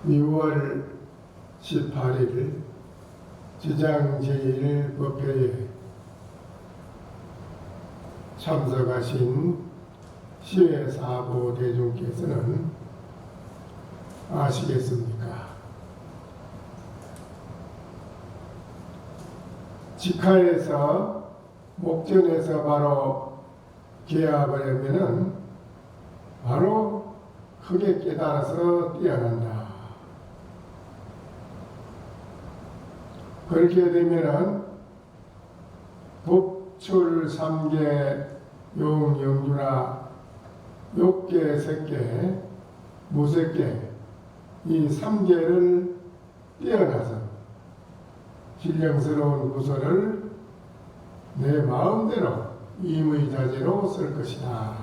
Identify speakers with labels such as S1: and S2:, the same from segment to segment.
S1: 2월 18일 지장 제1법회에 참석하신 시외사부 대중께서는 아시겠습니까? 직하에서 목전에서 바로 개합을 하면은 바로 크게 깨달아서 뛰어난다. 그렇게 되면은 법출 3계 용영주나 욕계, 색계, 무색계 이 3계를 뛰어나서 신령스러운 구설을 내 마음대로 임의자재로 쓸 것이다.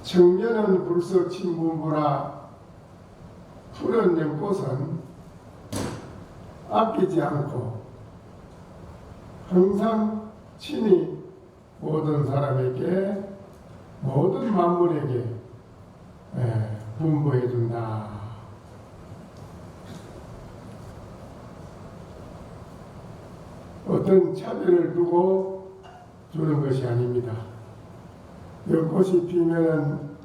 S1: 청년은 불서 친분부라 푸른 연꽃은 아끼지 않고 항상 친히 모든 사람에게 모든 만물에게 분부해 준다. 어떤 차별을 두고 주는 것이 아닙니다. 연꽃이 피면은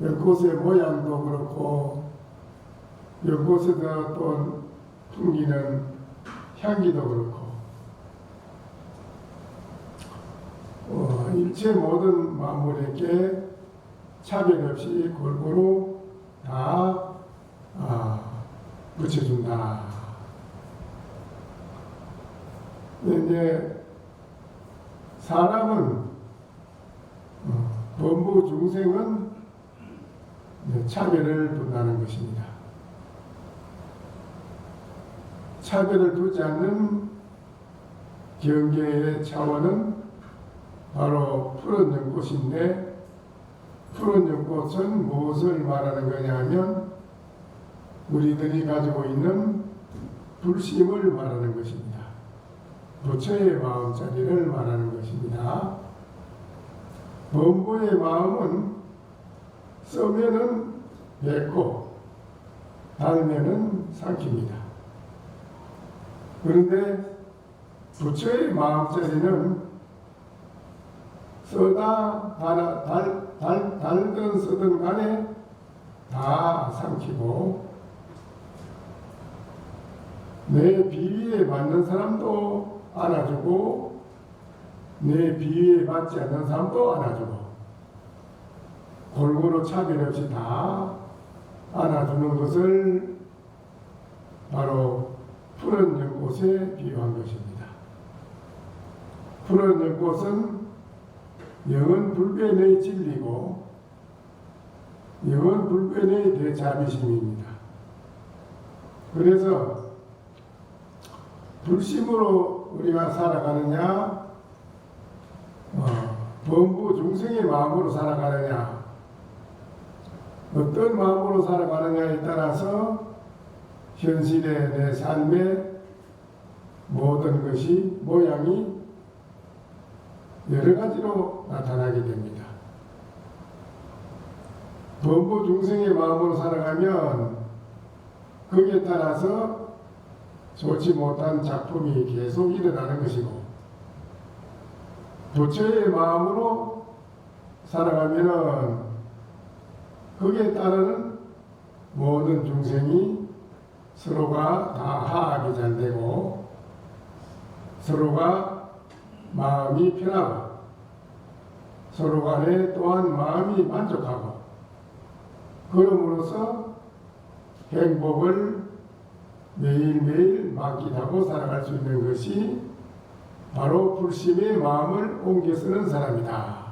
S1: 연꽃의 모양도 그렇고 연꽃에서 또 풍기는 향기도 그렇고 일체 모든 만물에게 차별 없이 골고루 다 붙여준다. 이제 사람은 범부 중생은 차별을 둔다는 것입니다. 차별을 두지 않는 경계의 차원은 바로 푸른 연꽃인데, 푸른 연꽃은 무엇을 말하는 거냐 하면 우리들이 가지고 있는 불심을 말하는 것입니다. 부처의 마음자리를 말하는 것입니다. 범부의 마음은 써면은 맺고 달면은 삼킵니다. 그런데 부처의 마음자리는 써다 달든 쓰든 간에 다 삼키고 내 비위에 맞는 사람도 안아주고 내 비위에 맞지 않는 사람도 안아주고 골고루 차별 없이 다 안아주는 것을 바로 푸른 연꽃에 비유한 것입니다. 푸른 연꽃은 영은 불변의 진리고 영은 불변의 대자비심입니다. 그래서 불심으로 우리가 살아가느냐 범부 중생의 마음으로 살아가느냐 어떤 마음으로 살아가느냐에 따라서 현실의 내 삶의 모든 것이 모양이 여러 가지로 나타나게 됩니다. 범부 중생의 마음으로 살아가면 거기에 따라서 좋지 못한 작품이 계속 일어나는 것이고 부처의 마음으로 살아가면은 거기에 따르는 모든 중생이 서로가 다 화합이 잘 되고 서로가 마음이 편하고 서로 간에 또한 마음이 만족하고 그럼으로써 행복을 매일매일 만끽하고 살아갈 수 있는 것이 바로 불심의 마음을 옮겨 쓰는 사람이다.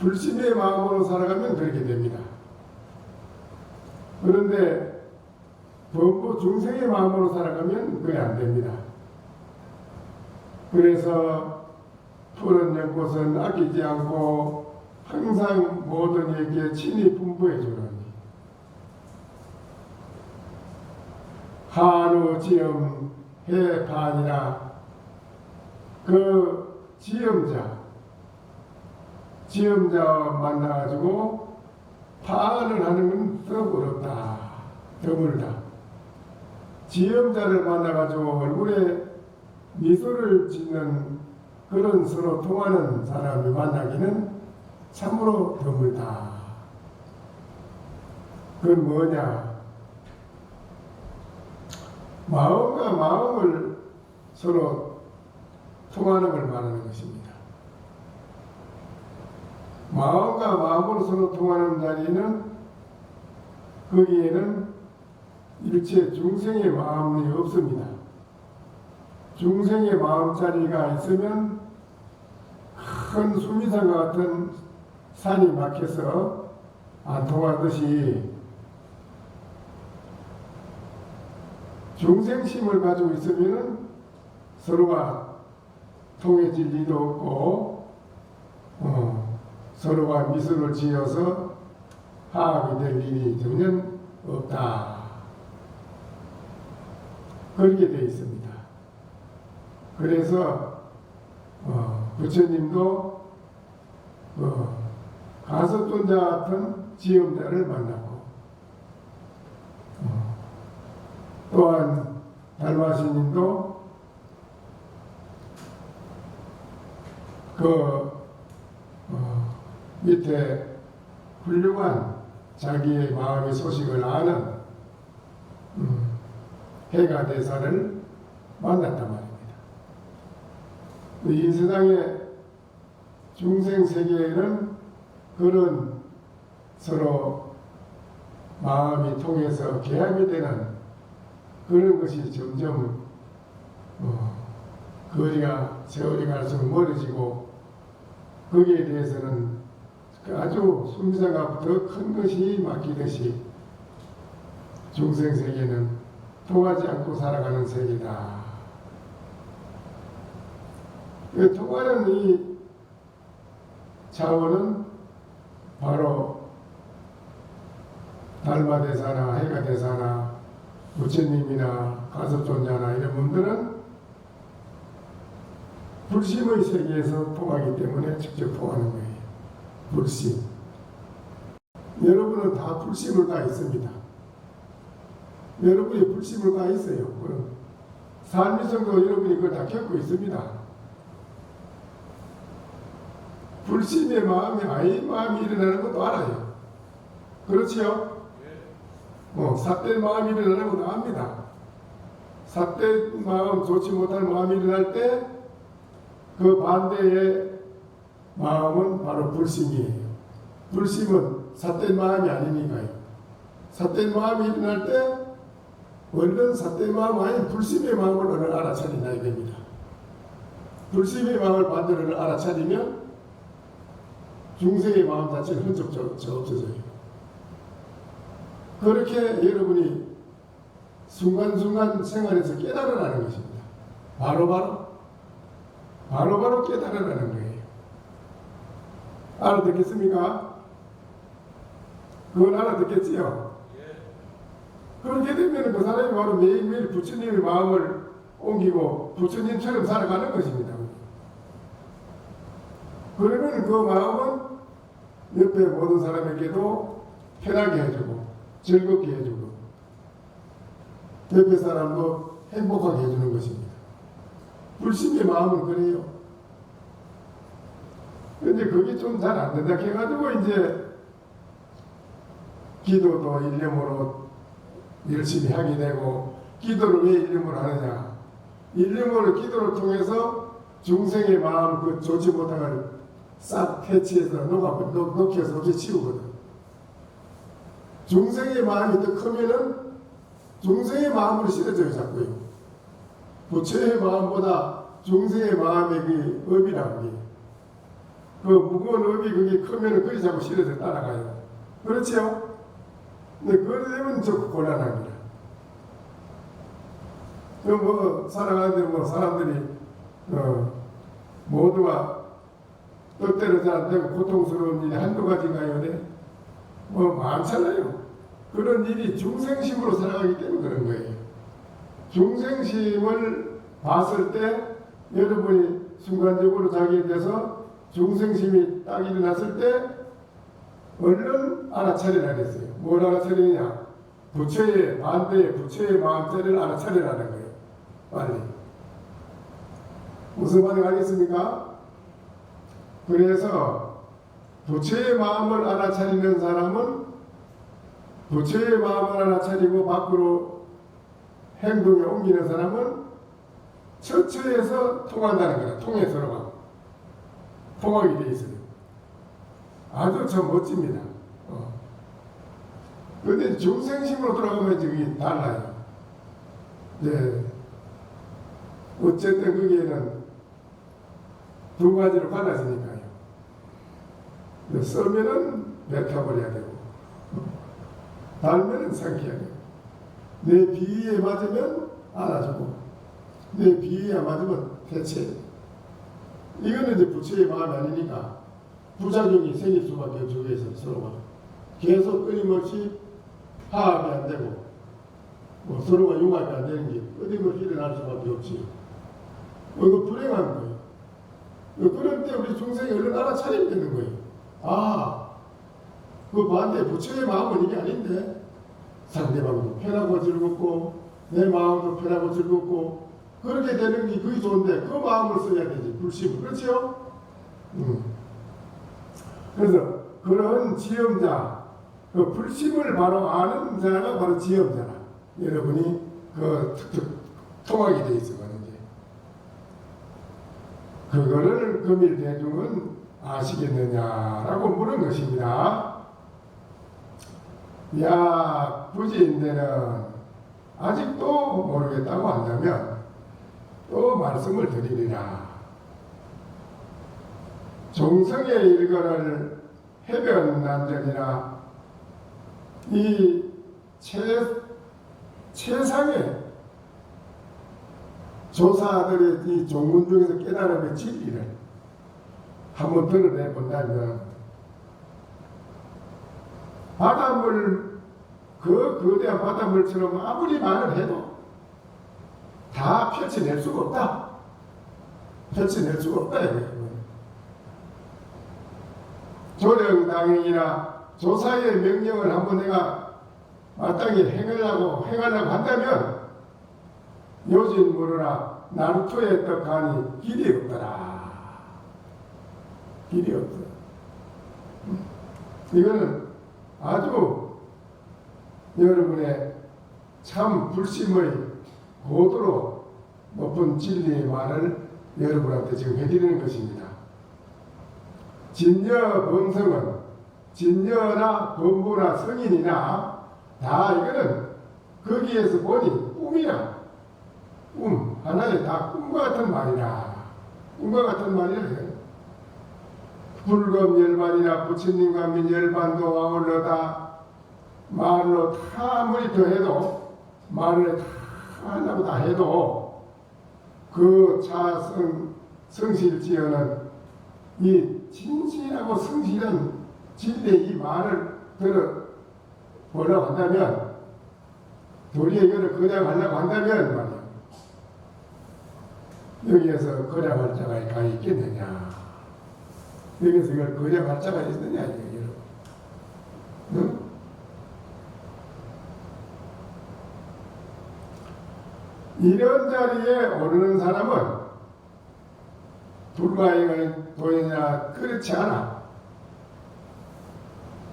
S1: 불심의 마음으로 살아가면 그렇게 됩니다. 그런데 범부 중생의 마음으로 살아가면 그게 안 됩니다. 그래서 푸른 연꽃은 아끼지 않고 항상 모든 이에게 친히 분부해 주는 한우 지음 해판이라 그 지음자 지음자와 만나가지고 파안을 하는 건 더 어렵다. 드물다. 지음자를 만나가지고 얼굴에 미소를 짓는 그런 서로 통하는 사람을 만나기는 참으로 드물다. 그건 뭐냐? 마음과 마음을 서로 통하는 걸 말하는 것입니다. 마음과 마음으로 서로 통하는 자리는 거기에는 일체 중생의 마음이 없습니다. 중생의 마음자리가 있으면 큰 수미산과 같은 산이 막혀서 안 통하듯이 중생심을 가지고 있으면 서로가 통해질 리도 없고 서로가 미소를 지어서 화합이 될 일이 전혀 없다. 그렇게 되어 있습니다. 그래서 부처님도 가섭존자 같은 지음자를 만났고 또한 달마스님도 밑에 훌륭한 자기의 마음의 소식을 아는 해가대사를 만났단 말입니다. 이 세상의 중생 세계에는 그런 서로 마음이 통해서 계합이 되는 그런 것이 점점 거리가 세월이 갈수록 멀어지고 거기에 대해서는 아주 숨상과 더 큰 것이 맡기듯이 중생 세계는 통하지 않고 살아가는 세계다. 통하는 이 차원은 바로 달마대사나 해가대사나 부처님이나 가섭존자나 이런 분들은 불심의 세계에서 통하기 때문에 직접 통하는 거예요. 불심. 여러분은 다 불심을 다 있습니다. 여러분이 불심을 다 있어요. 삶에서도 여러분이 그걸 다 겪고 있습니다. 불심의 마음이 아닌 마음이 일어나는 것도 알아요. 그렇지요? 삿된 마음이 일어나는 것도 압니다. 삿된 마음, 좋지 못할 마음이 일어날 때 그 반대의 마음은 바로 불심이에요. 불심은 삿된 마음이 아니니까요. 삿된 마음이 일어날 때 원래는 삿된 마음 아닌 불심의 마음을 알아차리나야 됩니다. 불심의 마음을 반대로 알아차리면 중생의 마음 자체는 흔적 없어져요. 그렇게 여러분이 순간순간 생활에서 깨달으라는 것입니다. 바로바로 깨달으라는 거예요. 알아듣겠습니까? 그건 알아듣겠지요? 그렇게 되면 그 사람이 바로 매일매일 부처님의 마음을 옮기고 부처님처럼 살아가는 것입니다. 그러면 그 마음은 옆에 모든 사람에게도 편하게 해주고 즐겁게 해주고 옆에 사람도 행복하게 해주는 것입니다. 불심의 마음은 그래요. 근데 그게 좀 잘 안 된다 해가지고 이제 기도도 일념으로 열심히 하게 되고, 기도를 왜 일념으로 하느냐? 일념으로 기도를 통해서 중생의 마음 그 좋지 못한 걸 싹 해치해서 녹여서 없이 치우거든. 중생의 마음이 더 크면은 중생의 마음으로 실어져요, 자꾸요. 부처의 마음보다 중생의 마음의 그 업이라고 해요. 그 무거운 업이 그게 크면은 그게 자꾸 실어져 따라가요. 그렇지요? 근데 그러면 좀 곤란합니다. 살아가는데 사람들이 모두가 뜻대로 잘 안 되고 고통스러운 일이 한두 가지인가요? 많잖아요. 그런 일이 중생심으로 살아가기 때문에 그런 거예요. 중생심을 봤을 때 여러분이 순간적으로 자기에 대해서 중생심이 딱 일어났을 때 얼른 알아차리라 그랬어요. 뭘 알아차리느냐? 부처의 반대에 부처의 마음자리를 알아차리라는 거예요. 빨리. 무슨 말이 알겠습니까? 그래서 부처의 마음을 알아차리는 사람은 부처의 마음을 알아차리고 밖으로 행동에 옮기는 사람은 처처에서 통한다는 거다. 통해 서로가 통하게 돼 있어요. 아주 참 멋집니다. 그런데 중생심으로 돌아가면 저기 달라요. 네. 어쨌든 거기에는 두 가지로 갈라지니까요. 써면은 뱉어버려야 되고, 달면은 삼켜야 되고, 내 비위에 맞으면 안아주고, 내 비위에 맞으면 대체. 이거는 이제 부처의 마음이 아니니까 부작용이 생길 수밖에 없죠. 그래서 서로가 계속 끊임없이 화합이 안 되고, 뭐 서로가 융합이 안 되는 게 끊임없이 일어날 수밖에 없지. 이거 불행한 거예요. 그럴 때 우리 중생이 얼른 알아차리면 되는 거예요. 아, 그 반대 부처의 마음은 이게 아닌데 상대방도 편하고 즐겁고 내 마음도 편하고 즐겁고 그렇게 되는 게 그게 좋은데 그 마음을 써야 되지. 불심을. 그렇죠? 그래서 그런 지엄자, 그 불심을 바로 아는 자가 바로 지엄자라. 여러분이 그 툭툭 통하게 돼 있어. 그거를 금일 대중은 아시겠느냐라고 물은 것입니다. 야, 부지인데는 아직도 모르겠다고 한다면 또 말씀을 드리리라. 종성의 일거를 해변난전이나 이 최상의 조사들의 이 종문 중에서 깨달음의 진리를 한번 드러내 본다면 바닷물, 그 거대한 바닷물처럼 아무리 말을 해도 다 펼쳐낼 수가 없다. 펼쳐낼 수가 없다. 조령당행이나 조사의 명령을 한번 내가 마땅히 행하려고 한다면 요진 모르라 나루토의 떡하니 길이 없더라. 길이 없더라. 이거는 아주 여러분의 참 불심의 고도로 높은 진리의 말을 여러분한테 지금 해드리는 것입니다. 진여 범성은 진여나 범부나 성인이나 다 이거는 거기에서 보니 꿈이라. 하나의 다 꿈과 같은 말이라. 꿈과 같은 말이라. 불검 열반이나 부처님과 민 열반도 아울러다 말로 다 아무리 더 해도 말을 다 하려고 다 해도 그 성실지어는 이 진실하고 성실한 진리의 이 말을 들어보려고 한다면 도리에 이거를 그냥 하려고 한다면 말이야. 여기에서 거량할 자가 가 있겠느냐? 여기에서 이걸 거량할 자가 있느냐? 여러분. 응? 이런 자리에 오르는 사람은 불가행의 도인이나 그렇지 않아.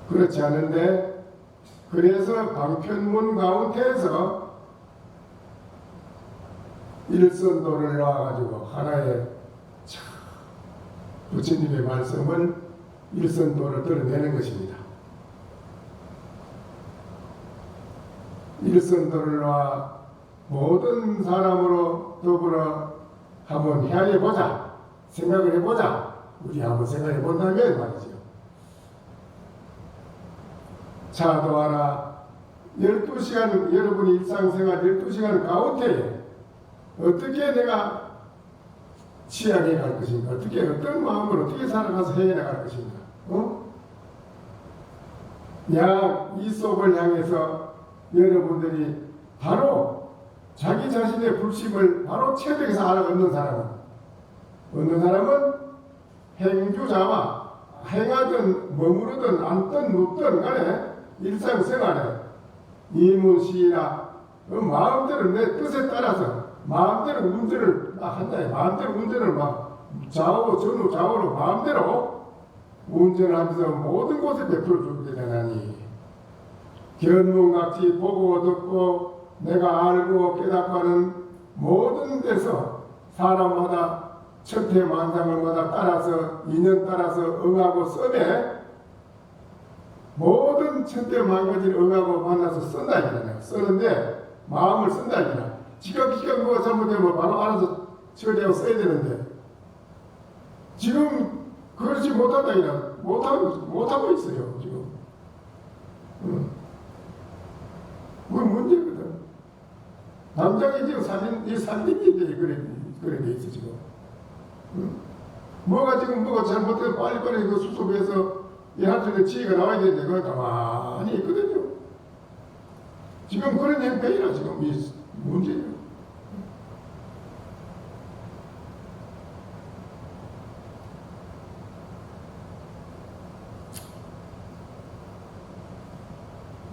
S1: 그렇지 않은데 그래서 방편문 가운데에서 일선도를 놔가지고 하나의 부처님의 말씀을 일선도를 드러내는 것입니다. 일선도를 놔 모든 사람으로 더불어 한번 헤아려보자. 생각을 해보자. 우리 한번 생각해 본다면 말이죠. 차도하라 12시간 여러분이 일상생활 12시간 가운데 어떻게 내가 취하게 갈 것인가? 어떻게 어떤 마음으로 어떻게 살아가서 헤어나갈 것인가? 약 이 속을 향해서 여러분들이 바로 자기 자신의 불심을 바로 체득해서 알아듣는 사람은 행주자와 행하든 머무르든 앉든 눕든 간에 일상생활에 이문시나 그 마음대로 내 뜻에 따라서 마음대로 운전을 막 한다. 마음대로 운전을 막 좌우 전후 좌우로 마음대로 운전하면서 모든 곳에 베풀어 주게 되나니 견문각지 보고 듣고 내가 알고 깨닫고 하는 모든 데서 사람마다 천태만상을마다 따라서 인연 따라서 응하고 썸에 모든 천태만가지를 응하고 만나서 쓴다 이거잖아요. 쓰는데 마음을 쓴다 이거잖아요. 지각지각 뭐가 잘못되면 바로 알아서 처리하고 써야 되는데 지금 그렇지 못하다 이거잖아요. 못하고 있어요 지금. 그건 문제거든. 당장에 지금 이 살림이 그래 돼 있어 지금. 뭐가 잘못되면 빨리빨리 그 수습해서 이 한쪽에 지혜가 나와야 되는데 그건 가만히 있거든요. 지금 그런 형태이라 지금 이 문제예요.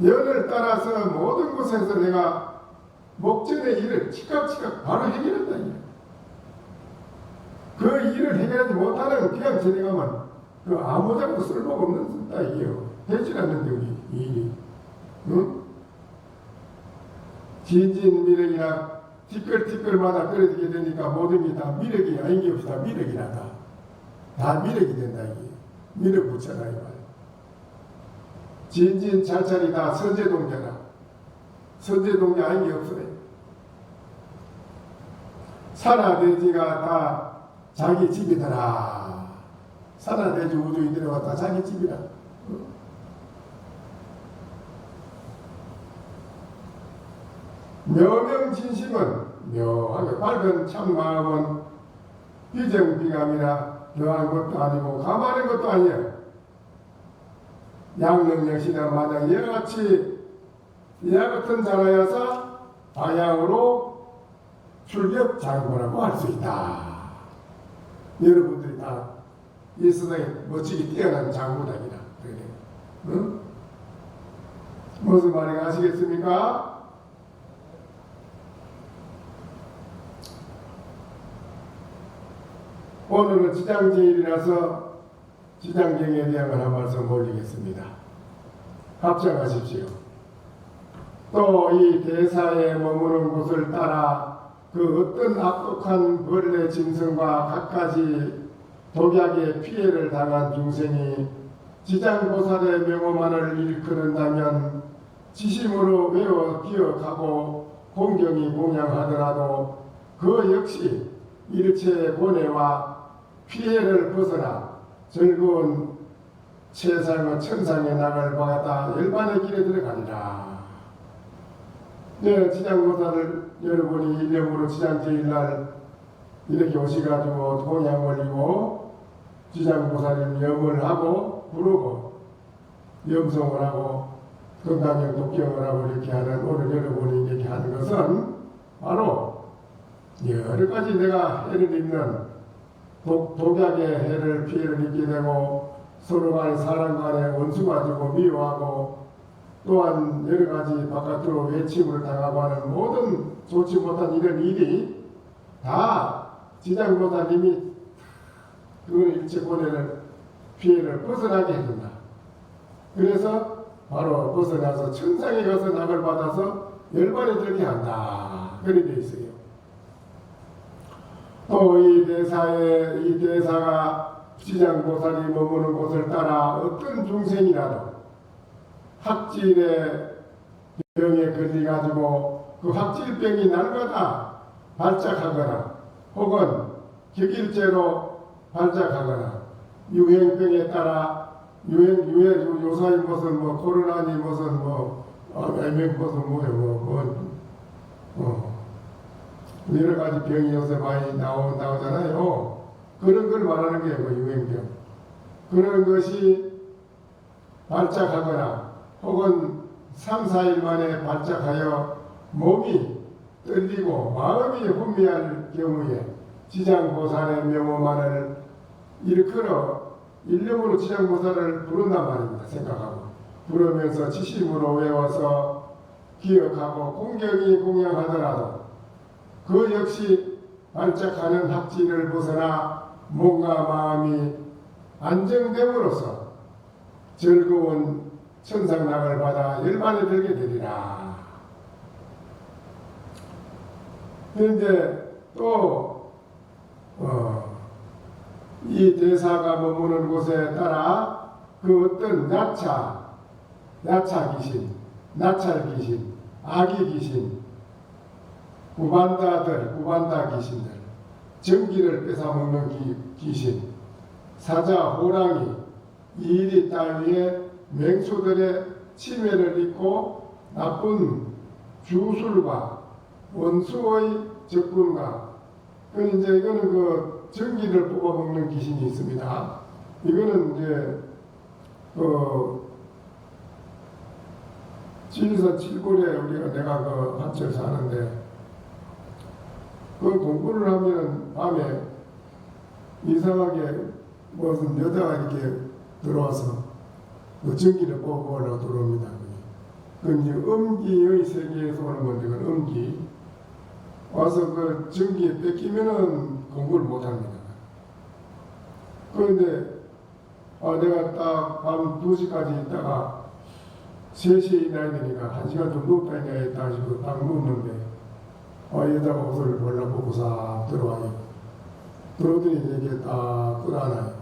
S1: 연을 따라서 모든 곳에서 내가 목전의 일을 치각치각 바로 해결한다. 그 일을 해결하지 못하는 그냥 진행하면 그 아무데도 쓸모가 없는 따위예요. 되지 않는데 이 일이. 응? 진진미력이나 티끌티끌마다 떨어지게 되니까 모든 게 다 미력이 아닌 게 없이 다 미력이라다. 다 미력이 된다 이게. 미력 붙여라 이 말. 진진찰찰이 다 선제동자다. 선제동자 아닌 게 없어요. 산하대지가 다 자기 집이더라. 산하대지 우주인들과 다 자기 집이라. 묘명진심은 묘하게 밝은 참마음은 비정비감이나 묘한 것도 아니고 가만한 것도 아니에요. 양능력시나 마냥 이와 같은 자라여서 방향으로 출격장구라고 할 수 있다. 여러분들이 다 이 세상에 멋지게 뛰어난 장구다니라. 응? 무슨 말인가 아시겠습니까? 오늘은 지장제일이라서 지장경에 대한 한 말씀 올리겠습니다. 합장하십시오. 또 이 대사에 머무는 곳을 따라 그 어떤 악독한 벌레 짐승과 갖가지 독약의 피해를 당한 중생이 지장보살의 명호만을 일컫는다면 지심으로 외워 기억하고 공경히 공양하더라도 그 역시 일체의 고뇌와 피해를 벗어나 즐거운 세상의 천상의 낙을 받아 열반의 길에 들어가리라. 네, 지장보살을 여러분이 일념으로 지장제일날 이렇게 오셔가지고 동양 올리고 지장보살님 염을 하고 부르고 염송을 하고 건강형 독경을 하고 이렇게 하는 오늘 여러분이 이렇게 하는 것은 바로 여러 가지 내가 해를 입는 독약의 해를 피해를 입게 되고 서로 간에 사람 간에 원수가 되고 미워하고 또한 여러 가지 바깥으로 외침을 당하고 하는 모든 좋지 못한 이런 일이 다 지장보살님이 그 일체 고뇌를 피해를 벗어나게 해준다. 그래서 바로 벗어나서 천상에 가서 낙을 받아서 열반에 들게 한다. 그런 데 있어요. 또 이 대사가 지장보살이 머무는 곳을 따라 어떤 중생이라도 학질의 병에 걸려가지고 그 학질병이 날마다 발작하거나 혹은 격일제로 발작하거나 유행병에 따라 요사이 무슨 뭐 코로나니 무슨 뭐 MX 무슨 뭐예요 여러 가지 병이 요새 많이 나오잖아요. 그런 걸 말하는 게 뭐 유행병. 그런 것이 발작하거나 혹은 3, 4일 만에 발작하여 몸이 떨리고 마음이 혼미할 경우에 지장보살의 명호만을 일컬어 일념으로 지장보살을 부른단 말입니다. 생각하고 부르면서 지심으로 외워서 기억하고 공경이 공양하더라도 그 역시 반짝하는 학지를 벗어나 몸과 마음이 안정됨으로써 즐거운 천상락을 받아 열반에 들게 되리라. 그런데 또 이 대사가 머무는 곳에 따라 그 어떤 야차 귀신, 나찰 귀신, 아기 귀신, 구반다 귀신들, 전기를 뺏어먹는 귀신, 사자, 호랑이, 이리 따위의 맹수들의 침해를 입고 나쁜 주술과 원수의 적군과 이거는 그 전기를 뽑아먹는 귀신이 있습니다. 이거는 이제 지리산 7굴에 내가 그 한철 사는데 그 공부를 하면 밤에 이상하게 무슨 여자가 이렇게 들어와서 그 전기를 뽑아보려고 들어옵니다. 그 이제 음기의 세계에서 오는 건데 그 음기 와서 그 전기에 뺏기면은 공부를 못합니다. 그런데 내가 딱 밤 2시까지 있다가 3시에 일어나야 되니까 1시간 좀 누웠다 있다 싶어 딱 누웠는데 여자가 옷을 골라보고 싹 들어와요. 들어오더니 이게 딱 끌어안아요.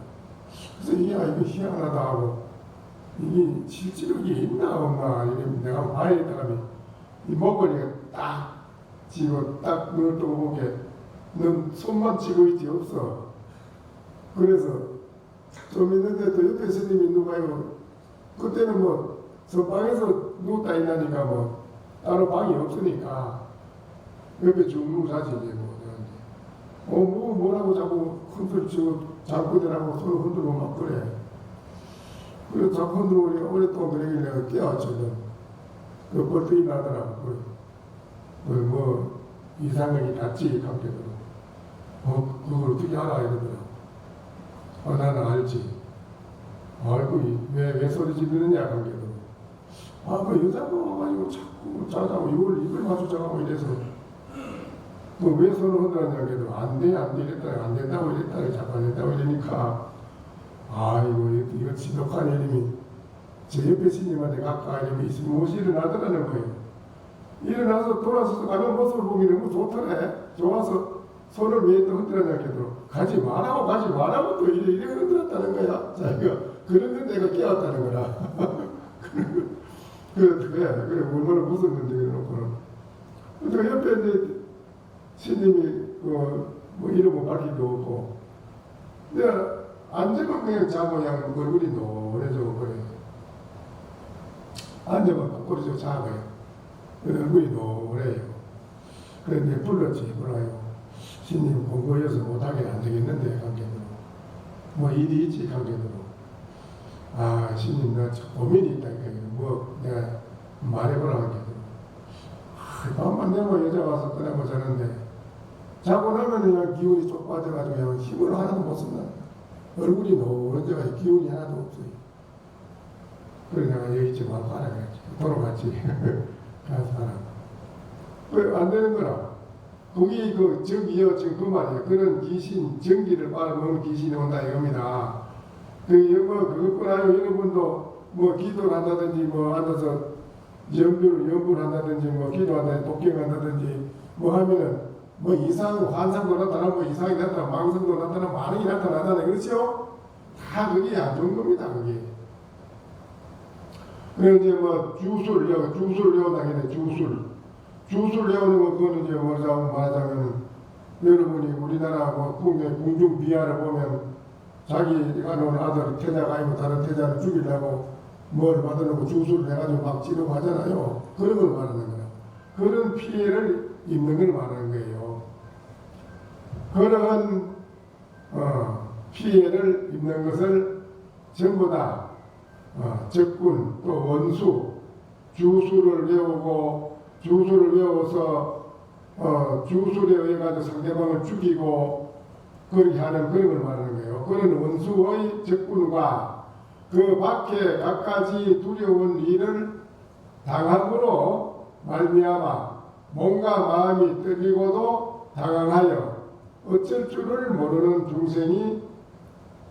S1: 그래서 이거 희한하다 하고 이게 실제로 이게 있나 없나 이러면 내가 봐야 했다가 이 목걸이가 딱 쥐고 딱 눈을 뜨고 보게 넌 손만 쥐고 있지 없어. 그래서 좀 있는데 또 옆에 스님이 누가요. 그때는 뭐 선방에서 누웠다 있나니까 뭐 따로 방이 없으니까 옆에 쭉 누워 자지 이제 뭐라고 자꾸 흔들치고 장구대라고 손을 흔들고 막 그래. 그래서 자꾸 흔들고 우리가 오랫동안 그러길래 내가 깨웠죠. 그 벌떡이 나더라고. 뭐 이상하게 같이 관계대로 그걸 어떻게 알아 이러더라고. 나는 알지. 알고 왜 소리 지르느냐 관계대로. 그 여자가 와가지고 자꾸 짜자고 이걸 마주쳐가고 이래서 왜 손을 흔들었냐 그래도 안 돼 이랬다가 안 된다고 이랬다가 자꾸 안 된다고 이러니까 이거 지독한 이름이 제 옆에 스님한테 가까이 이름이 있으면 무엇이 일어나더라는 거예요. 일어나서 돌아서서 가는 모습을 보기 너무 좋더래. 좋아서 손을 왜 또 흔들었냐 해도 가지 말라고 또 이래 흔들었다는 거야. 자기가 그런데 내가 깨웠다는 거라. 그래 얼마나 무섭는데 그래놓고는. 그 옆에 이제 스님이 뭐 이름은 밝힐 도 없고 내가 앉으면 그냥 자 모양 얼굴이 노래져 그래. 앉으면 거꾸로 저 자고요. 얼굴이 노래요. 그런데 불렀지 불러요. 스님 공부해서 못하게 안 되겠는데 관계대로 뭐 일이 있지 관계대로. 스님 나 고민이 있다니까 뭐 내가 말해보라 관계대로. 밤만 되면 여자 와서 꺼내고 자는데 자고 나면 그냥 기운이 쪽 빠져가지고 그냥 힘을 하나도 못 쓴다. 얼굴이 노래져가 기운이 하나도 없어요. 그래 내가 여기 있지 말고 하라 그랬지. 돌아갔지. 가서 하라고. 왜 안 되는 거라. 거기 저기요 지금 그 말이에요. 그런 귀신 전기를 빨아먹는 귀신이 온다 이겁니다. 그것뿐 아니고 여러분도 뭐 기도를 한다든지 뭐 앉아서 연부를 한다든지 뭐 기도한다든지 독경한다든지 뭐 하면은 뭐 이상 환상도 나타나고 이상이 나타나고 망상도 나타나고 많이 나타나잖아요. 그렇죠? 다 그게 안 좋은 겁니다. 그게. 그래서 이제 뭐 주술 외운다겠네. 주술 외우는 거 그거는 이제 말하자면 여러분이 우리나라 뭐 궁중 비하를 보면 자기가 놓은 아들 태자가 아니고 다른 태자를 죽이려고 뭘 받아놓고 주술을 해가지고 막 찌르고 하잖아요. 그런 걸 말하는 거야. 그런 피해를 입는 걸 말하는 거예요. 그런 피해를 입는 것을 전부 다 적군 또 원수 주술을 외워서 주술에 의해 가지고 상대방을 죽이고 그렇게 하는 그런 걸 말하는 거예요. 그런 원수의 적군과 그 밖에 갖가지 두려운 일을 당함으로 말미암아 몸과 마음이 떨리고도 당황하여 어쩔 줄을 모르는 중생이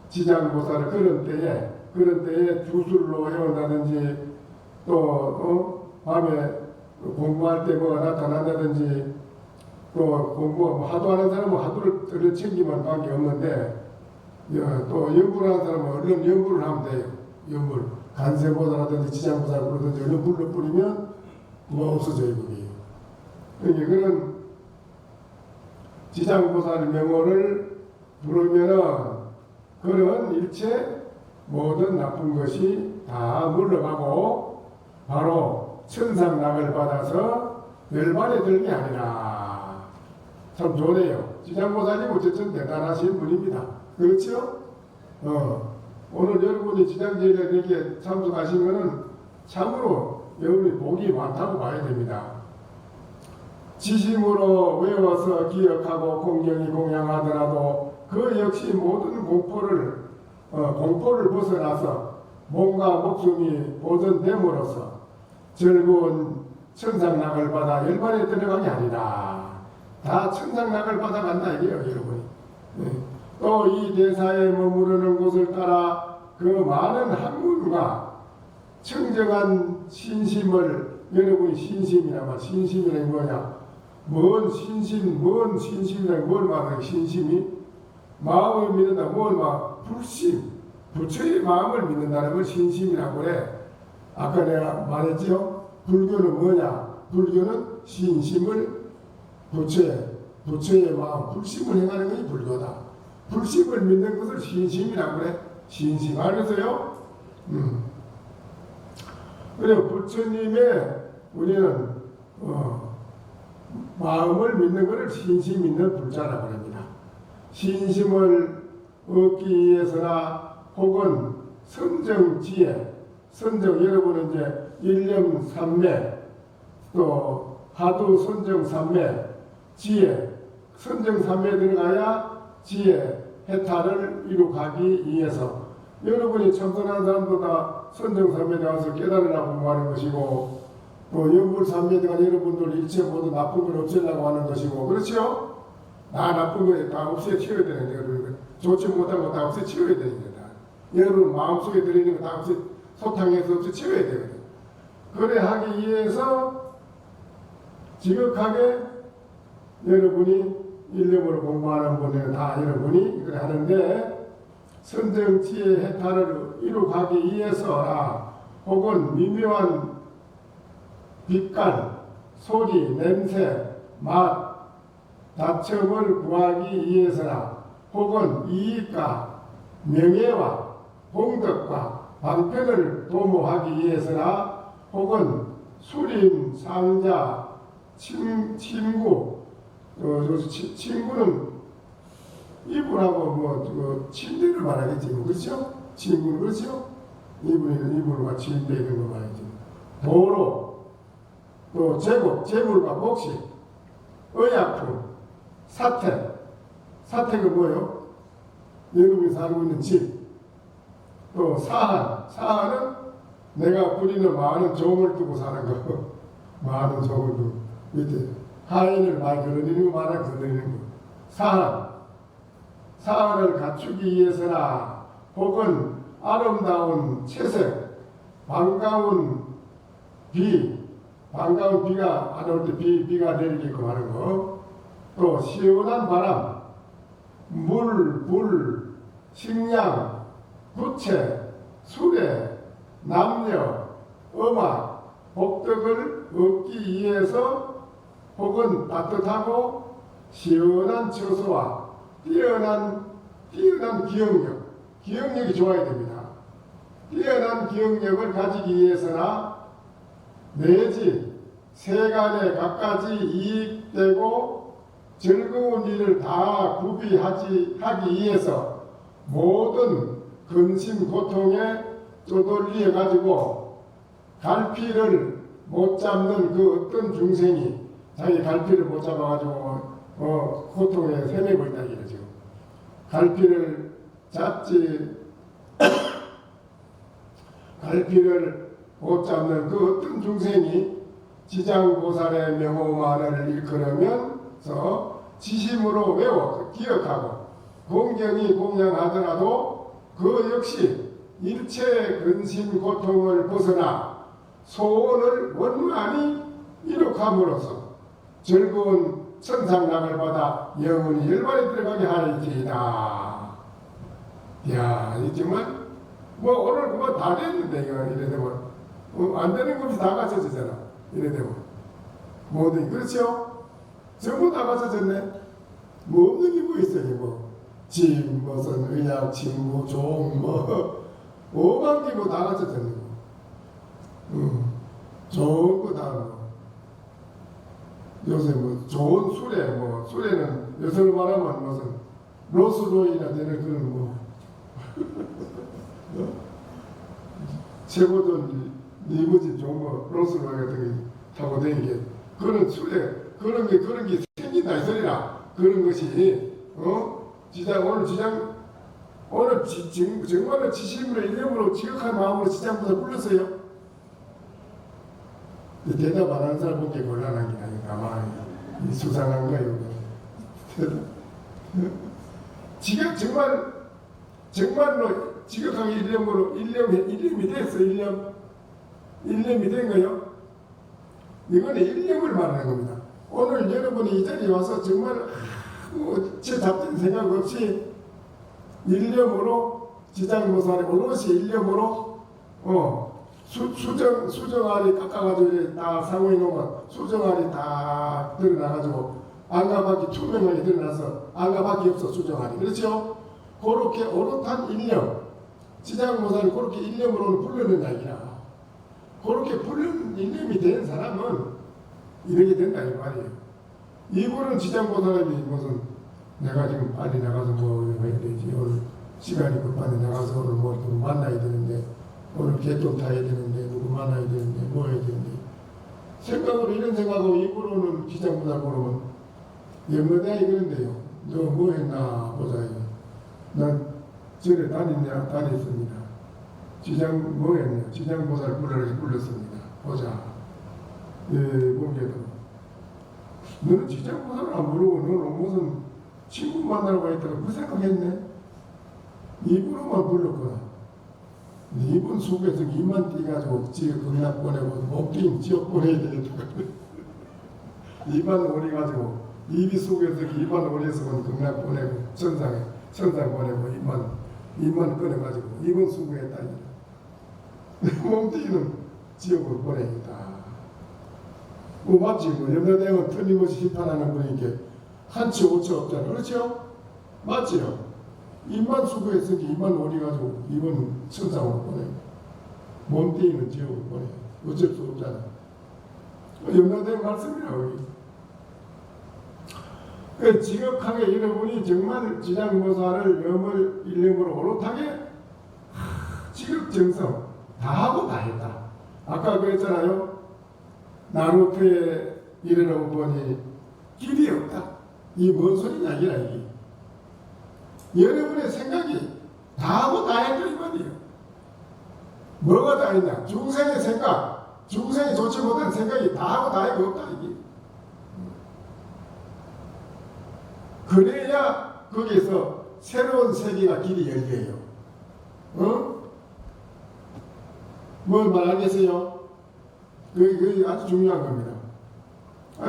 S1: 지장보살을 그런 때에 주술로 해온다든지 또 밤에 공부할 때 뭐가 나타난다든지 또 공부 하도하는 사람은 하도를 얼른 챙기면 관계없는데 또 연불하는 사람은 얼른 연불을 하면 돼요. 연불 간세보살이라든지 지장보살 그러든지 얼른 불러 뿌리면 뭐 없어져요 그게. 그러니까 그런 지장보살 명호를 부르면은 그런 일체 모든 나쁜 것이 다 물러가고 바로 천상락을 받아서 열반에 들게 하리라. 참 좋네요. 지장보살님 어쨌든 대단하신 분입니다. 그렇죠? 오늘 여러분이 지장제일에 이렇게 참석하신 것은 참으로 여러분이 복이 많다고 봐야 됩니다. 지심으로 외워서 기억하고 공경히 공양하더라도 그 역시 모든 공포를 벗어나서 몸과 목숨이 보존됨으로써 즐거운 천상락을 받아 열반에 들어가게 아니라 다 천상락을 받아간다 이게요 여러분이. 또 이 대사에 머무르는 곳을 따라 그 많은 학문과 청정한 신심을 여러분이 신심이라면 신심이란 뭐냐? 뭔 신심이란 뭘 말하는 신심이 마음을 믿는다 뭘 말 불심 부처의 마음을 믿는다는 걸 신심이라고 그래. 아까 내가 말했죠. 불교는 뭐냐? 불교는 신심을 부처의 마음 불심을 행하는 것이 불교다. 불심을 믿는 것을 신심이라고 그래. 신심 알겠어요? 그래요. 부처님의 우리는 마음을 믿는 것을 신심 믿는 불자라고 합니다. 신심을 얻기 위해서나 혹은 선정지혜, 여러분은 이제 일념삼매, 또 하도 선정삼매, 지혜, 선정삼매에 들어가야 지혜, 해탈을 이룩하기 위해서 여러분이 참선하는 사람도 다 선정삼매에 가서 깨달으라고 공부하는 것이고 또 연불삼매에 들어가 여러분들 일체 모두 나쁜 걸 없애려고 하는 것이고 그렇죠? 다 나쁜 거 다 없애치워야 되는데 좋지 못한 거 다 없애치워야 되는데 여러분 마음속에 들어있는 거 다 소탕해서 없애치워야 되거든. 그래 하기 위해서 지극하게 여러분이 일념으로 공부하는 분은 다 여러분이 그래 하는데 선정지의 해탈을 이룩하기 위해서라 혹은 미묘한 빛깔, 소리, 냄새, 맛, 다첨을 구하기 위해서나 혹은 이익과 명예와 공덕과 방편을 도모하기 위해서나 혹은 수림, 상자, 친구, 친구는 이불하고 침대를 말하겠지, 그렇죠? 친구는 그렇죠? 이불과 침대 이런 거 말하겠지. 도로, 또 재물과 복식, 의약품, 사택은 뭐예요? 여러분이 살고 있는 집. 또 사한은 내가 부리는 많은 종을 두고 사는 거. 많은 종을 두고. 밑에 하인을 많이 거느리는 거 많아 거느리는 거. 사한을 갖추기 위해서나 혹은 아름다운 채색, 반가운 비가 안 올 때 비가 내리게끔 하는 거. 또 시원한 바람, 불, 식량, 부채, 수레, 남녀, 음악, 복덕을 얻기 위해서 혹은 따뜻하고 시원한 처소와 뛰어난 기억력이 좋아야 됩니다. 뛰어난 기억력을 가지기 위해서나 내지 세간에 갖가지 이익되고 즐거운 일을 다 구비하기 위해서 모든 근심 고통에 쪼돌리어 가지고 갈피를 못 잡는 그 어떤 중생이 자기 갈피를 못 잡아가지고 고통에 헤매고 있다 이거죠. 갈피를 잡지 갈피를 못 잡는 그 어떤 중생이 지장보살의 명호만을 일컬으면서 지심으로 외워 기억하고 공경이 공양하더라도 그 역시 일체 근심 고통을 벗어나 소원을 원만히 이룩함으로써 즐거운 천상락을 받아 영원히 열반에 들어가게 하리이다. 이야, 이 정말 뭐 오늘 그거 다 됐는데 이거 이래 되면 안 되는 것이 다 갖춰지잖아. 이래 되면 모든 그렇죠? 전부 다 갖춰졌네. 뭐 없는 게 뭐 있어요 뭐. 집 무슨 의약 친구 종뭐 5만 개 뭐 다 갖춰졌네. 좋은 거 다 뭐. 요새 뭐 좋은 술에 뭐 술에는 요새로 말하면 무슨 로스로이나 되는 그런 뭐 최고전 리무진 좋은 거 로스로이 같은 거 타고 다니게 그런 술에 그런 게 생긴다 이 소리라. 그런 것이 지장 오늘 정말로 지심으로 일념으로 지극한 마음으로 지장보다 불렀어요. 대답 안 하는 사람 보기 곤란한 게 아니까 가만히 수상한 거예요. 지금 정말로 지극하게 일념이 됐어. 일념이 된 거요. 이거는 일념을 말하는 겁니다. 오늘 여러분이 이 자리에 와서 정말 제 잡된 생각 없이 일념으로 지장보살의 오롯이 일념으로 수정알이 깎아가지고 다 상호에 놓으면 수정알이 다 드러나가지고 안가밖에 투명하게 드러나서 안가밖에 없어 수정알이. 그렇죠? 그렇게 오롯한 일념 지장보살을 그렇게 일념으로는 불러낸다 이기라. 그렇게 부른 일념이 된 사람은 이렇게 된다 이 말이에요. 이분은 지장보살이 무슨 내가 지금 빨리 나가서 뭐 해야 되지 오늘 시간이 급한데 나가서 오늘 뭐 누구 만나야 되는데 오늘 개똥 타야 되는데 누구 만나야 되는데 뭐 해야 되는데 생각으로 이런 생각하고 이분은 지장보살 보러면 영어대학이 그런데요. 너 뭐 했나 보자. 난 절에 다녔습니다. 지장 뭐 했냐? 지장보살 불렀습니다. 보자. 보게도 너는 지장보살을 안 부르고 너는 무슨 친구 만나러 가있다가 그 생각했네. 이분만 불렀구나. 이분 속에서 이만 띄가지고 지역 극락 보내고 목긴 지역 보내야 되겠다. 이만 오래가지고 입이 속에서 이만 오래서 극락 보내고 천상 보내고 입만 꺼내가지고 이분 수고했다. 몸뚱이는 지역으로 보내겠다. 뭐 맞지? 뭐 염라대왕은 틀림없이 심판하는 분이니까 한치 오치 없잖아. 그렇죠? 맞지요? 입만 수고했으니까 입만 오래가지고 입은 천상으로 보내고 몸뚱이는 지역으로 보내고 어쩔 수 없잖아. 염라대왕 말씀이라고. 그 지극하게 여러분이 정말 지장보살을 염을 일념으로 오롯하게 지극정성 다 하고 다 했다. 아까 그랬잖아요. 나루터에 이르러 보니 길이 없다. 이 뭔 소리냐 이라 이게. 여러분의 생각이 다 하고 다 했다 이 말이에요. 뭐가 다 했냐? 중생의 생각, 중생이 좋지 못한 생각이 다 하고 다 해가 없다 이게. 그래야 거기에서 새로운 세계가 길이 열려요. 뭘 말하겠어요? 그게 아주 중요한 겁니다.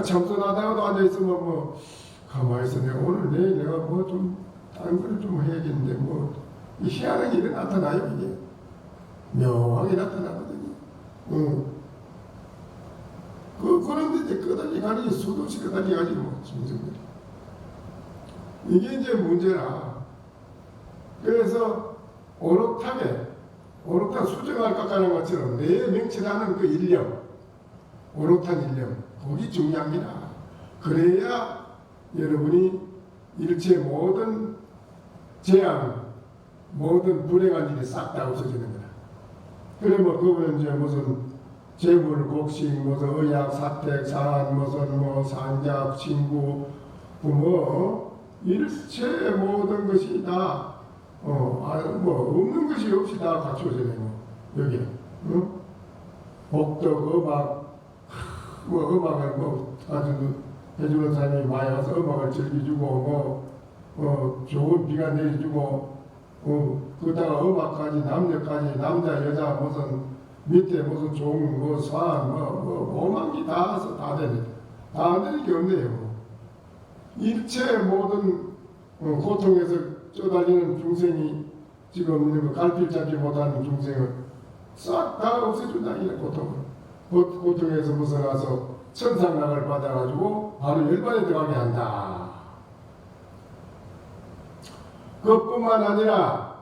S1: 참선하다가도 앉아있으면 뭐 가만히 있어. 내가 오늘 내일 내가 뭐 좀 다른 걸 좀 해야겠는데 뭐 희한한 일이 나타나요. 이게 묘하게 나타나거든요. 그런데 이제 끄달리 가니 수도 없이 끄달리 가지 뭐 중생들이. 이게 이제 문제라. 그래서 오롯한 수정을 깎아낸 것처럼 내 명치라는 그 일념, 오롯한 일념, 그게 중요합니다. 그래야 여러분이 일체 모든 재앙, 모든 불행한 일이 싹 다 없어지는 거다. 그래 뭐 그거는 이제 무슨 재물, 곡식, 무슨 의학, 사택, 산, 무슨 뭐 산작, 친구, 부모 일체 모든 것이 다 없는 것이 없이 다 갖춰져 있는 여기 복덕 음악 음악을 아주 해주는 사람이 많이 와서 음악을 즐겨주고 좋은 비가 내려주고 그다가 음악까지 남녀까지 남자 여자 무슨 밑에 무슨 종 산 오만 게 다 해서 다 되는 게 없네요. 일체 모든 고통에서 쪼달리는 중생이 지금 있는 갈필 잡지 못하는 중생을 싹 다 없애준다. 이 고통에서 벗어나서 천상락을 받아가지고 바로 열반에 들어가게 한다. 그뿐만 아니라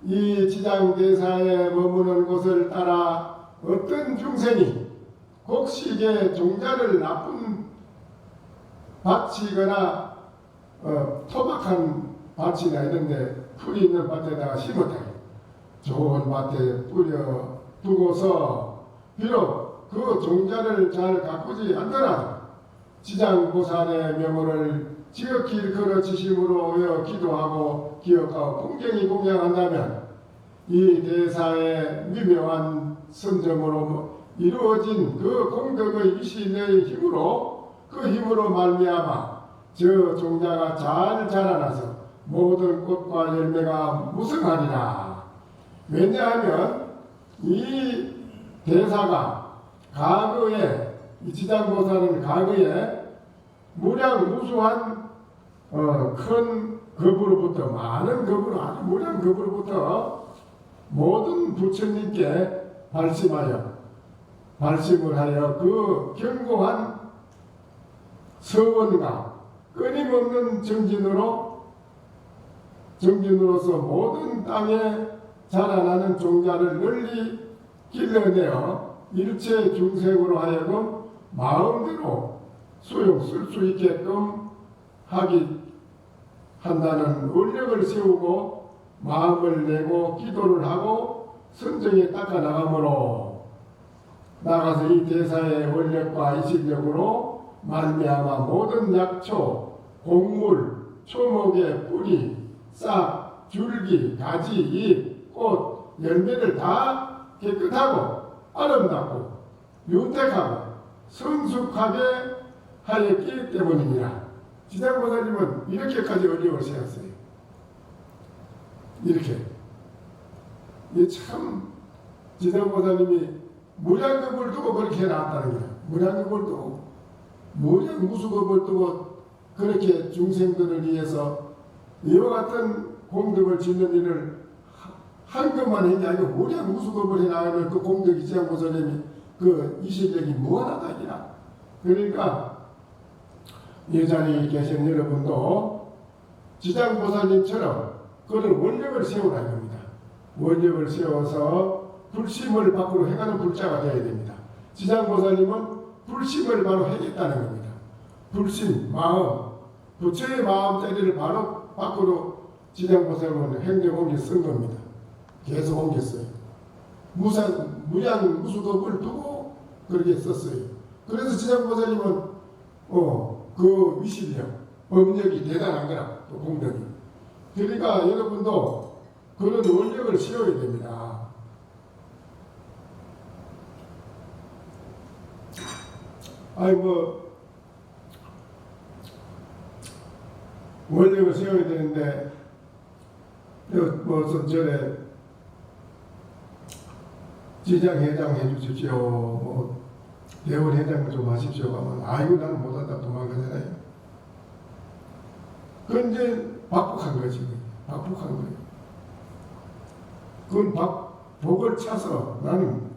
S1: 이 지장대사에 머무는 곳을 따라 어떤 중생이 곡식에 종자를 나쁜 밭이거나 토박한 밭이나 이런데 풀이 있는 밭에다가 심었다. 좋은 밭에 뿌려 두고서 비록 그 종자를 잘 가꾸지 않더라도 지장보살의 명호를 지극히 일컬어지심으로 기도하고 기억하고 공경히 공양한다면 이 대사의 미묘한 선점으로 이루어진 그 공덕의 이신의 힘으로 그 힘으로 말미암아 저 종자가 잘 자라나서 모든 꽃과 열매가 무성하리라. 왜냐하면 이 대사가 과거에 이 지장보살은 과거에 무량무수한 큰 겁으로부터 많은 겁으로 아주 무량 겁으로부터 모든 부처님께 발심을 하여 그 견고한 서원과 끊임없는 정진으로서 모든 땅에 자라나는 종자를 널리 길러내어 일체 중생으로 하여금 마음대로 소용 쓸 수 있게끔 한다는 원력을 세우고 마음을 내고 기도를 하고 선정에 닦아 나가므로 나가서 이 대사의 원력과 이 실력으로 말미암아 모든 약초, 곡물, 초목의 뿌리, 싹, 줄기, 가지, 잎, 꽃, 열매를 다 깨끗하고 아름답고 윤택하고 성숙하게 하였기 때문이니라. 지장보살님은 이렇게까지 원력을 세웠어요. 이렇게. 참 지장보살님이 무량겁을 두고 그렇게 해놨다는 거야. 무량겁을 두고 무량무수겁을 두고 그렇게 중생들을 위해서 이와 같은 공덕을 짓는 일을 한 것만 했냐. 아니고 무량무수겁을 해나가면 그 공덕이 지장보살님이 그 이실력이 무한하다니라. 그러니까 이 자리에 계신 여러분도 지장보살님처럼 그런 원력을 세우라는 겁니다. 원력을 세워서 불심을 밖으로 해가는 불자가 되어야 됩니다. 지장보살님은 불심을 바로 해겠다는 겁니다. 불심, 마음, 부처의 마음자리를 바로 밖으로 지장보살님은 행정공기 쓴 겁니다. 계속 옮겼어요. 무량무수겁을 두고 그렇게 썼어요. 그래서 지장보살님은 그 위실력, 법력이 대단한 거라, 또 공덕이. 그러니까 여러분도 그런 원력을 세워야 됩니다. 원력을 세워야 되는데, 좀 전에 지장회장 해주십시오. 대원회장을 좀 하십시오. 하면, 아이고, 나는 못한다. 도망가잖아요. 그건 이제 박복한 거지. 박복한 거예요. 그건 복을 차서 나는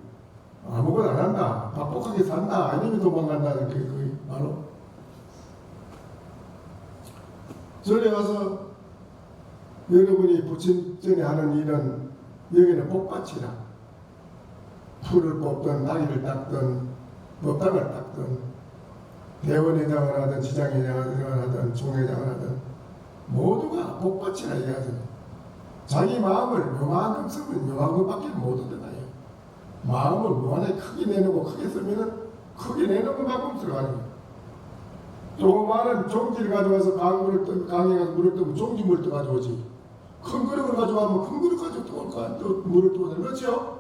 S1: 아무것도 안 한다. 박복하게 산다. 아니면 도망간다는 게 바로. 전에 와서 여러분이 부친전에 하는 일은 여기는 복받치라. 풀을 뽑든 나귀를 닦든 법당을 닦든 대원회장을 하든 지장회장을 하든 총회장을 하든 모두가 복받치라 얘기하잖아요. 자기 마음을 요만큼 쓰면 요만큼 밖에 못 얻어가요. 마음을 무한하게 크게 내놓고 크게 쓰면은 크게 내놓은 것만큼 들어가는 거예요. 조그마한 종지를 가져가서 강에 가서 물을 뜨면 종지물을 떠 가져오지. 큰 그릇을 가져가면 큰 그릇 가지고 또 물을 떠오잖아. 그렇죠?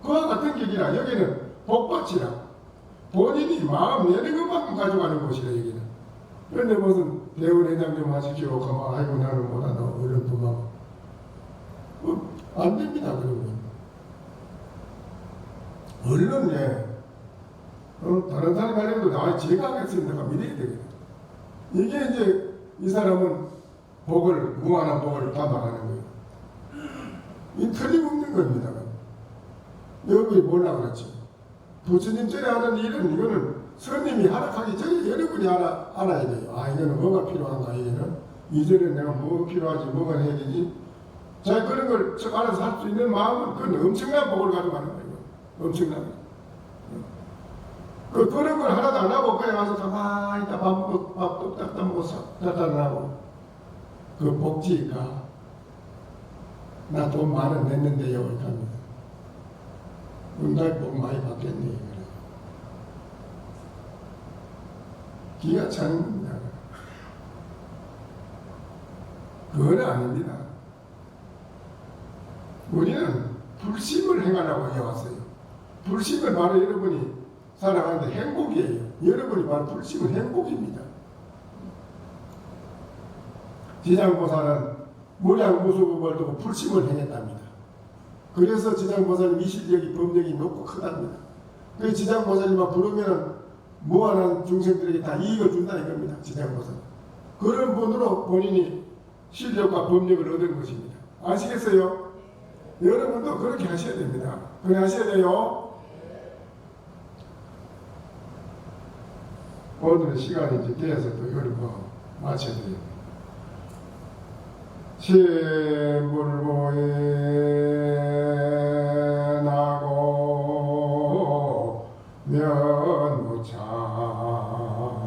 S1: 그와 같은 격이라 여기는 복받치라. 본인이 마음 내는 것만큼 가져가는 곳이라 여기는. 그런데 무슨 대원회장 좀 하십시오. 가만 아이고 나는 못한다. 이런 도망. 안 됩니다. 그러면. 얼른 다른 사람 하려도 나 제가 하겠습니다. 믿어야 되거든. 이게 이제 이 사람은 무한한 복을 담아가는 거예요. 이 틀림없는 겁니다. 여러분이 몰라 그렇지. 부처님 전에 하는 일은 이거는 스님이 하락하기 전에 여러분이 알아야 돼요. 이거는 뭐가 필요한가, 이거는. 이전에 내가 뭐가 필요하지, 뭐가 해야 되지. 자, 그런 걸 알아서 할 수 있는 마음은 그건 엄청난 복을 가져가는 거예요. 엄청난. 그런 걸 하나도 안 하고 그냥 와서 가만히 있다 밥 뚝딱 따먹고 싹 하고 그 복지가 나 돈 많은 냈는데요 이렇게 합니다. 나 복 많이 받겠네. 기가 차는 겁니다. 그건 아닙니다. 우리는 불심을 행하라고 해왔어요. 불심은 바로 여러분이 살아가는데 행복이에요. 여러분이 바로 불심은 행복입니다. 지장보살은 무량무수법을 두고 불심을 행했답니다. 그래서 지장보살님 이실력이 법력이 높고 크답니다. 그 지장보살님만 부르면 무한한 중생들에게 다 이익을 준다 이겁니다. 지장보살. 그런 분으로 본인이 실력과 법력을 얻은 것입니다. 아시겠어요? 여러분도 그렇게 하셔야 됩니다. 그래 하셔야 돼요. 오늘은 시간이 이제 돼서 또 이걸 마쳐야 돼요. 실물보에 나고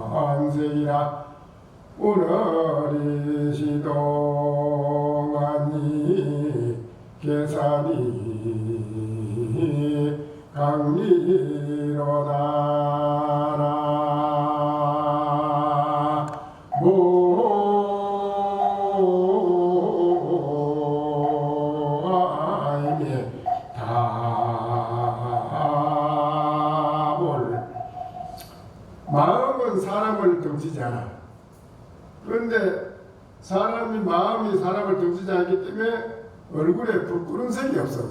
S1: 면무찬세이라 오늘이 시동하니 계산이 강리로다라 마음은 사람을 등지지 않아. 그런데 마음이 사람을 등지지 않기 때문에 얼굴에 부끄러움색이 없어.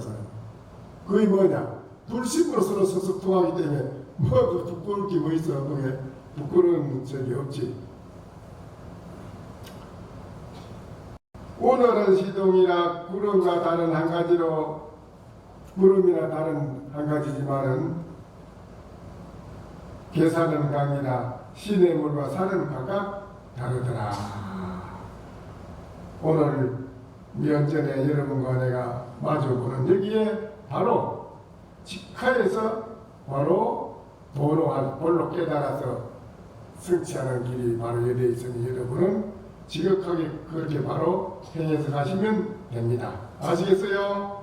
S1: 그게 뭐냐? 불심으로 서로 서석통하기 때문에 그 부끄러울 게 뭐 있어? 그게 부끄러운 적이 없지. 오늘은 시동이라 구름과 다른 한 가지로 구름이나 다른 한 가지지만은 계산은 강이라 신의 물과 산은 각각 다르더라. 오늘 면전에 여러분과 내가 마주보는 여기에 바로 직하에서 바로 볼로 깨달아서 성취하는 길이 바로 여기에 있으니 여러분은 지극하게 그렇게 바로 행해서 가시면 됩니다. 아시겠어요?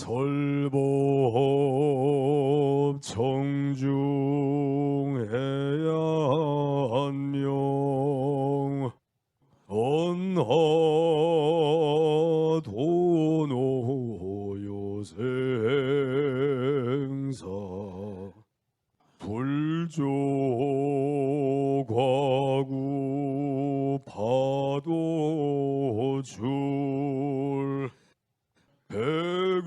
S2: 설법 청중해야 한명 언하 도노요생사 불조과구 파도줄 백억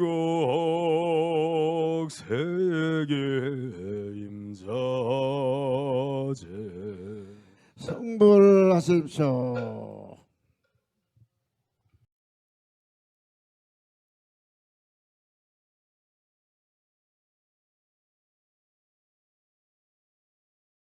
S2: 세계 임자제
S3: 성불하십시오.